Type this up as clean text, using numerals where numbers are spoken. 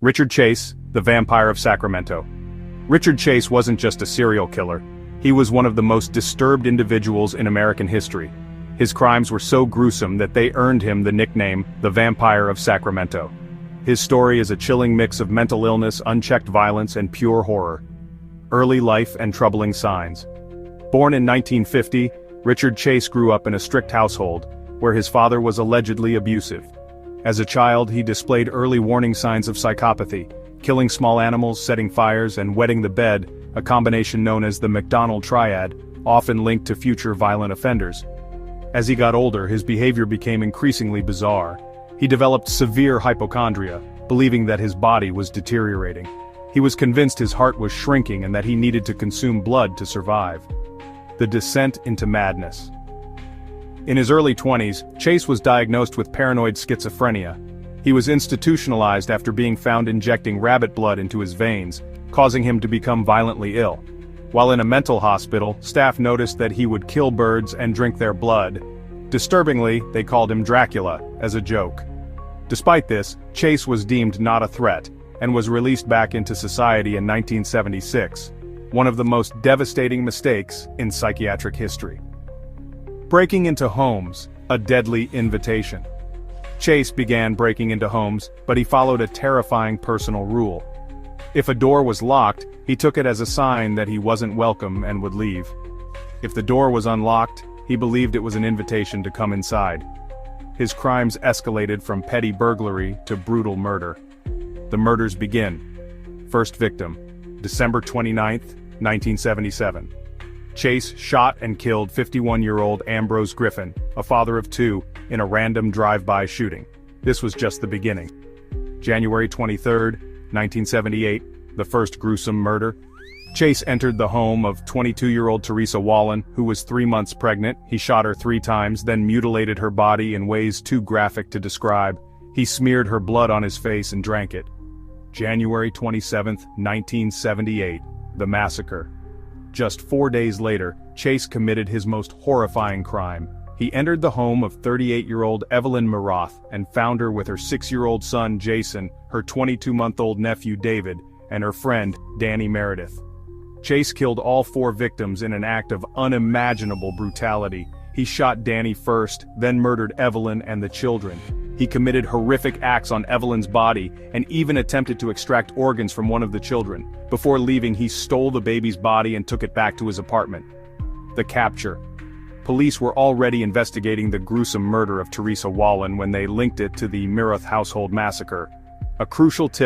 Richard Chase, the Vampire of Sacramento. Richard Chase wasn't just a serial killer. He was one of the most disturbed individuals in American history. His crimes were so gruesome that they earned him the nickname, the Vampire of Sacramento. His story is a chilling mix of mental illness, unchecked violence, and pure horror. Early life and troubling signs. Born in 1950, Richard Chase grew up in a strict household, where his father was allegedly abusive. As a child, he displayed early warning signs of psychopathy, killing small animals, setting fires, and wetting the bed, a combination known as the McDonald Triad, often linked to future violent offenders. As he got older, his behavior became increasingly bizarre. He developed severe hypochondria, believing that his body was deteriorating. He was convinced his heart was shrinking and that he needed to consume blood to survive. The descent into madness. In his early 20s, Chase was diagnosed with paranoid schizophrenia. He was institutionalized after being found injecting rabbit blood into his veins, causing him to become violently ill. While in a mental hospital, staff noticed that he would kill birds and drink their blood. Disturbingly, they called him Dracula, as a joke. Despite this, Chase was deemed not a threat, and was released back into society in 1976, one of the most devastating mistakes in psychiatric history. Breaking into homes, a deadly invitation. Chase began breaking into homes, but he followed a terrifying personal rule. If a door was locked, he took it as a sign that he wasn't welcome and would leave. If the door was unlocked, he believed it was an invitation to come inside. His crimes escalated from petty burglary to brutal murder. The murders begin. First victim, December 29, 1977. Chase shot and killed 51-year-old Ambrose Griffin, a father of two, in a random drive-by shooting. This was just the beginning. January 23, 1978, the first gruesome murder. Chase entered the home of 22-year-old Teresa Wallen, who was 3 months pregnant. He shot her 3 times, then mutilated her body in ways too graphic to describe. He smeared her blood on his face and drank it. January 27, 1978, the massacre. Just 4 days later, Chase committed his most horrifying crime. He entered the home of 38-year-old Evelyn Murath and found her with her 6-year-old son Jason, her 22-month-old nephew David, and her friend Danny Meredith. Chase killed all 4 victims in an act of unimaginable brutality. He shot Danny first, then murdered Evelyn and the children. He committed horrific acts on Evelyn's body and even attempted to extract organs from one of the children. Before leaving, he stole the baby's body and took it back to his apartment. The capture. Police were already investigating the gruesome murder of Teresa Wallen when they linked it to the Murath household massacre. A crucial tip